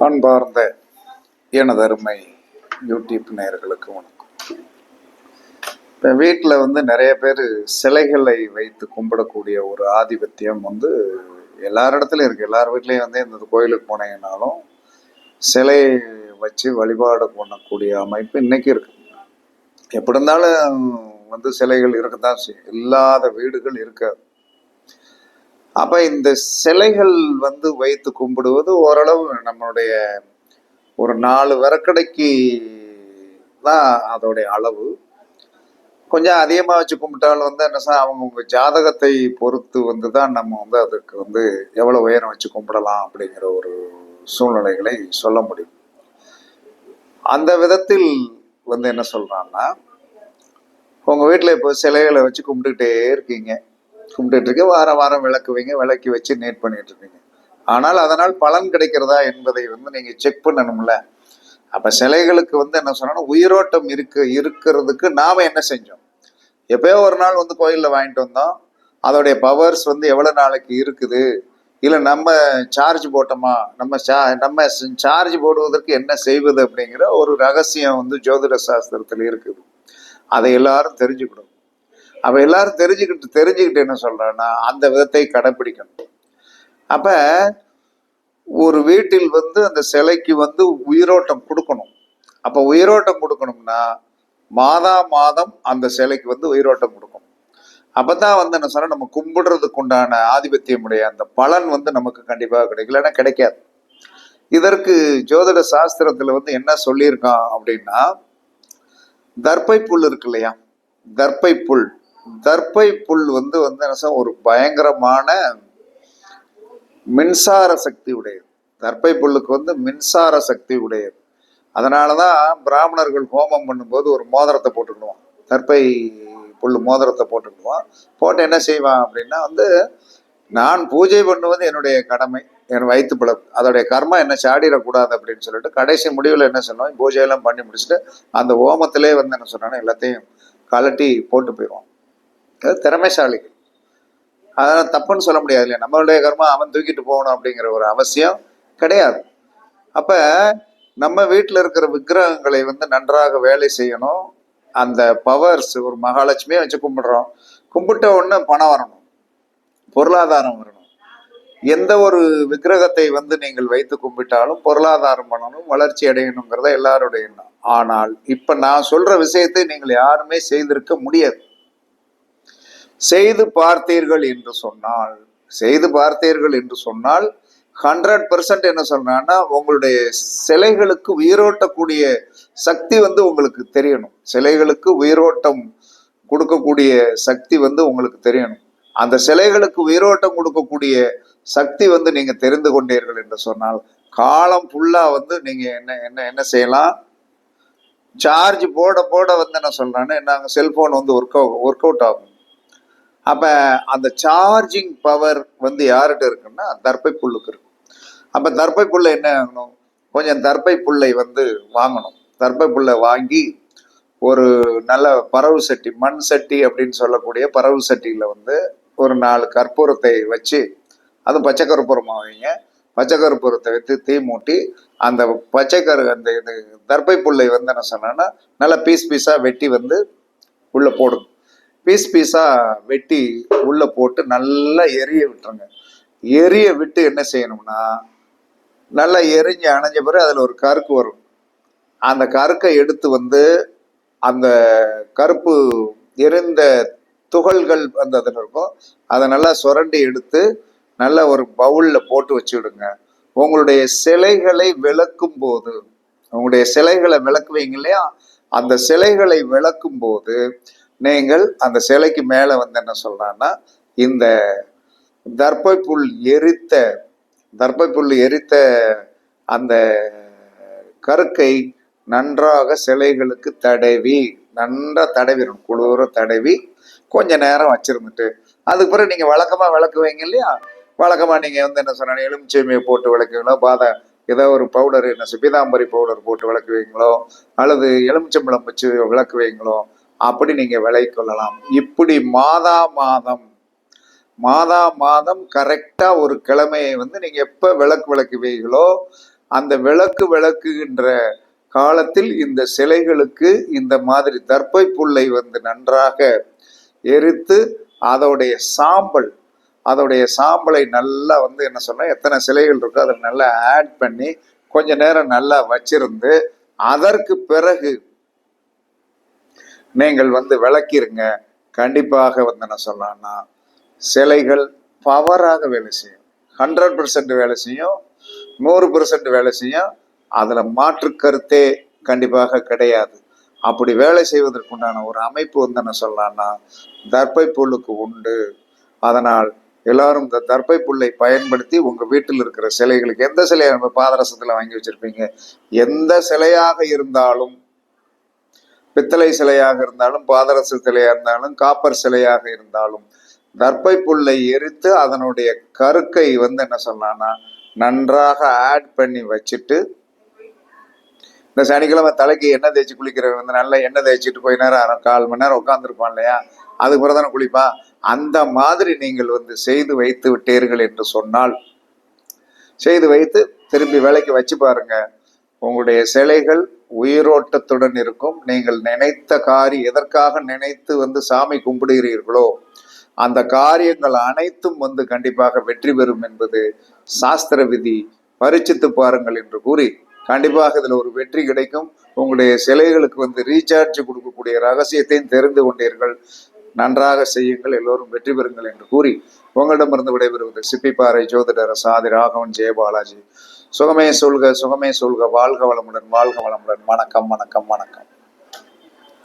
அன்பார்ந்த எனது அருமை யூடியூப் நேயர்களுக்கு வணக்கம். இப்போ வீட்டில் நிறைய பேர் சிலைகளை வைத்து கும்பிடக்கூடிய ஒரு ஆதிபத்தியம் எல்லாரிடத்துலையும் இருக்குது. எல்லார் வீட்லேயும் இந்த கோயிலுக்கு போனீங்கன்னாலும் சிலை வச்சு வழிபாடு பண்ணக்கூடிய அமைப்பு இன்னைக்கு இருக்கு. எப்படி இருந்தாலும் சிலைகள் இருக்கத்தான் செய்யும், இல்லாத வீடுகள் இருக்காது. அப்ப இந்த சிலைகள் வைத்து கும்பிடுவது ஓரளவு நம்மளுடைய ஒரு 4 விறக்கடைக்கு தான் அதோடைய அளவு. கொஞ்சம் அதிகமாக வச்சு கும்பிட்டாலும் என்ன அவங்க ஜாதகத்தை பொறுத்து தான் நம்ம அதுக்கு எவ்வளவு உயரம் வச்சு கும்பிடலாம் அப்படிங்கிற ஒரு சூழ்நிலைகளை சொல்ல முடியும். அந்த விதத்தில் என்ன சொல்றான்னா, உங்க வீட்டில் இப்போ சிலைகளை வச்சு கும்பிட்டுக்கிட்டே இருக்கீங்க, கும்பிட்டு இருக்க வாரம் வாரம் விளக்குவீங்க, விளக்கி வச்சு நீட் பண்ணிட்டு இருக்கீங்க. ஆனால் அதனால் பலன் கிடைக்கிறதா என்பதை நீங்க செக் பண்ணணும்ல. அப்ப சிலைகளுக்கு என்ன சொன்னா, உயிரோட்டம் இருக்கிறதுக்கு நாம என்ன செஞ்சோம்? எப்பயோ ஒரு நாள் கோயில்ல வாங்கிட்டு வந்தோம், அதோடைய பவர்ஸ் எவ்வளவு நாளைக்கு இருக்குது, இல்ல நம்ம சார்ஜ் போட்டோமா, நம்ம சார்ஜ் போடுவதற்கு என்ன செய்வது அப்படிங்கிற ஒரு ரகசியம் ஜோதிட சாஸ்திரத்துல இருக்குது. அதை எல்லாரும் தெரிஞ்சுக்கணும். அப்ப எல்லாரும் தெரிஞ்சுக்கிட்டு என்ன சொல்றேன்னா, அந்த விதத்தை கடைப்பிடிக்கணும். அப்ப ஒரு வீட்டில் அந்த சிலைக்கு உயிரோட்டம் கொடுக்கணும். அப்ப உயிரோட்டம் கொடுக்கணும்னா மாதம் அந்த சிலைக்கு உயிரோட்டம் கொடுக்கணும். அப்பதான் என்ன சொன்னா, நம்ம கும்பிடுறதுக்கு உண்டான ஆதிபத்தியமுடைய அந்த பலன் நமக்கு கண்டிப்பாக கிடைக்கலன்னா கிடைக்காது. இதற்கு ஜோதிட சாஸ்திரத்துல என்ன சொல்லியிருக்கான் அப்படின்னா, தர்ப்பை புல் இருக்கு இல்லையா, தர்ப்பை புல் ஒரு பயங்கரமான மின்சார சக்தி உடையது. தர்ப்பை புல்லுக்கு மின்சார சக்தி உடையது. அதனாலதான் பிராமணர்கள் ஹோமம் பண்ணும்போது ஒரு மோதிரத்தை போட்டுக்கிடுவான், தர்ப்பை புல் மோதிரத்தை போட்டுக்கிடுவான். போட்டு என்ன செய்வான் அப்படின்னா, நான் பூஜை பண்ணுவது என்னுடைய கடமை, என் வயிற்று பிளப்பு, அதோடைய கர்மா என்ன சாடிடக்கூடாது அப்படின்னு சொல்லிட்டு கடைசி முடிவில் என்ன சொன்னோம், பூஜையெல்லாம் பண்ணி முடிச்சுட்டு அந்த ஹோமத்திலே என்ன சொன்னானோ எல்லாத்தையும் கலட்டி போட்டு போயிடுவான். திறமைசாலிகள். அதெல்லாம் தப்புன்னு சொல்ல முடியாது இல்லையா. நம்மளுடைய கர்மா அவன் தூக்கிட்டு போகணும் அப்படிங்கிற ஒரு அவசியம் கிடையாது. அப்ப நம்ம வீட்டில் இருக்கிற விக்கிரகங்களை நன்றாக வேலை செய்யணும். அந்த பவர்ஸ், ஒரு மகாலட்சுமியை வச்சு கும்பிடுறோம், கும்பிட்ட உடனே பணம் வரணும், பொருளாதாரம் வரணும். எந்த ஒரு விக்கிரகத்தை நீங்கள் வைத்து கும்பிட்டாலும் பொருளாதாரம் பண்ணணும், வளர்ச்சி அடையணுங்கிறத எல்லாருடைய எண்ணம். ஆனால் இப்ப நான் சொல்ற விஷயத்தை நீங்கள் யாருமே செய்திருக்க முடியாது. செய்து பார்த்தீர்கள் என்று சொன்னால் 100% என்ன சொல்றான்னா, உங்களுடைய சிலைகளுக்கு உயிரோட்டக்கூடிய சக்தி உங்களுக்கு தெரியணும். சிலைகளுக்கு உயிரோட்டம் கொடுக்கக்கூடிய சக்தி உங்களுக்கு தெரியணும். அந்த சிலைகளுக்கு உயிரோட்டம் கொடுக்கக்கூடிய சக்தி நீங்க தெரிந்து கொண்டீர்கள் என்று சொன்னால், காலம் ஃபுல்லா நீங்க என்ன செய்யலாம், சார்ஜ் போட என்ன சொல்றான்னு, நாங்க செல்போன் ஒர்க் அவுட் ஆகும். அப்ப அந்த சார்ஜிங் பவர் யார்கிட்ட இருக்குன்னா தர்ப்பை புல்லுக்கு இருக்கு. அப்ப தர்ப்பை புல்லை என்ன ஆகணும், கொஞ்சம் தர்ப்பை புல்லை வாங்கணும். தர்ப்பை புல்லை வாங்கி ஒரு நல்ல பறவு சட்டி, மண் சட்டி அப்படின்னு சொல்லக்கூடிய பறவு சட்டியில ஒரு 4 கற்பூரத்தை வச்சு, அது பச்சை கற்பூரமா வைங்க, பச்சை கற்பூரத்தை வைத்து தீ மூட்டி அந்த அந்த இது தர்ப்பை புல்லை என்ன சொன்னா நல்லா பீஸா வெட்டி உள்ள போடுங்க. பீஸா வெட்டி உள்ள போட்டு நல்லா எரிய விட்டுருங்க. எரிய விட்டு என்ன செய்யணும்னா, நல்லா எரிஞ்சு அணைஞ்ச பிறகு அதுல ஒரு கருக்கு வரும். அந்த கருக்கை எடுத்து அந்த கருப்பு எரிந்த துகள்கள் அதுல இருக்கும், அதை நல்லா சுரண்டி எடுத்து நல்ல ஒரு பவுல்ல போட்டு வச்சுடுங்க. உங்களுடைய சிலைகளை விளக்கும் போது, உங்களுடைய சிலைகளை விளக்குவீங்க இல்லையா, அந்த சிலைகளை விளக்கும் போது நீங்கள் அந்த சிலைக்கு மேல என்ன சொல்றான்னா, இந்த தர்ப்பை புல் எரித்த அந்த கருக்கை நன்றாக சிலைகளுக்கு நன்றா தடவிடணும். குளிர தடவி கொஞ்ச நேரம் வச்சிருந்துட்டு, அதுக்கு பிறகு நீங்க வழக்கமா விளக்குவீங்க இல்லையா, வழக்கமா நீங்க என்ன சொன்ன, எலுமிச்சைமையை போட்டு விளக்குவீங்களோ, ஏதோ ஒரு பவுடர், பீதாம்பரி பவுடர் போட்டு விளக்குவீங்களோ, அல்லது எலுமிச்சம்பழம் வச்சு விளக்குவீங்களோ, அப்படி நீங்க விலை கொள்ளலாம். இப்படி மாதா மாதம் கரெக்டா ஒரு கிழமையை நீங்க எப்ப விளக்குவீங்களோ அந்த விளக்குகின்ற காலத்தில் இந்த சிலைகளுக்கு இந்த மாதிரி தர்பை புல்லை வந்து நன்றாக எரித்து அதோடைய சாம்பலை நல்லா வந்து என்ன சொன்னா, எத்தனை சிலைகள் இருக்கோ அதை நல்லா ஆட் பண்ணி கொஞ்ச நேரம் நல்லா வச்சிருந்து அதற்கு பிறகு நீங்கள் வந்து விளக்கிருங்க. கண்டிப்பாக வந்து என்ன சொல்லலாம்னா சிலைகள் பவராக வேலை செய்யும். 100% வேலை செய்யும், 100% வேலை செய்யும். அதுல மாற்று கருத்தே கண்டிப்பாக கிடையாது. அப்படி வேலை செய்வதற்குண்டான ஒரு அமைப்பு வந்து என்ன சொல்லலாம்னா தர்பை புல்லுக்கு உண்டு. அதனால் எல்லாரும் இந்த தர்பை புல்லை பயன்படுத்தி உங்க வீட்டில் இருக்கிற சிலைகளுக்கு, எந்த சிலையை நம்ம பாதரசத்துல வாங்கி வச்சிருப்பீங்க, எந்த சிலையாக இருந்தாலும், பித்தளை சிலையாக இருந்தாலும், பாதரச சிலையாக இருந்தாலும், காப்பர் சிலையாக இருந்தாலும், தர்பை புல்லை எரித்து அதனுடைய கருக்கை வந்து என்ன சொல்லலாம்னா நன்றாக ஆட் பண்ணி வச்சுட்டு, இந்த சனிக்கிழமை தலைக்கு எண்ணெய் தேய்ச்சி குளிக்கிறவங்க வந்து நல்லா எண்ணெய் தேய்ச்சிட்டு போய் நேரம் 1/4 மணி நேரம் உட்காந்துருப்பான் இல்லையா, அதுக்கு பிறகு தானே குளிப்பான். அந்த மாதிரி நீங்கள் வந்து செய்து வைத்து விட்டீர்கள் என்று சொன்னால், செய்து வைத்து திரும்பி வேலைக்கு வச்சு பாருங்க, உங்களுடைய சிலைகள் உயிரோட்டத்துடன் இருக்கும். நீங்கள் நினைத்த எதற்காக நினைத்து வந்து சாமி கும்பிடுகிறீர்களோ அந்த காரியங்கள் அனைத்தும் வந்து கண்டிப்பாக வெற்றி பெறும் என்பது சாஸ்திர விதி. பரிச்சித்து பாருங்கள் என்று கூறி, கண்டிப்பாக இதுல ஒரு வெற்றி கிடைக்கும். உங்களுடைய சிலைகளுக்கு வந்து ரீசார்ஜ் கொடுக்கக்கூடிய ரகசியத்தையும் தெரிந்து கொண்டீர்கள். நன்றாக செய்யுங்கள், எல்லோரும் வெற்றி பெறுங்கள் என்று கூறி உங்களிடமிருந்து விடைபெறுவது சிப்பிப்பாறை ஜோதிடர் சாதி ராகவன் ஜெயபாலாஜி. சுகமே சொல்க, சுகமே சொல்க. வாழ்க வளமுடன், வாழ்க வளமுடன். வணக்கம், வணக்கம், வணக்கம்.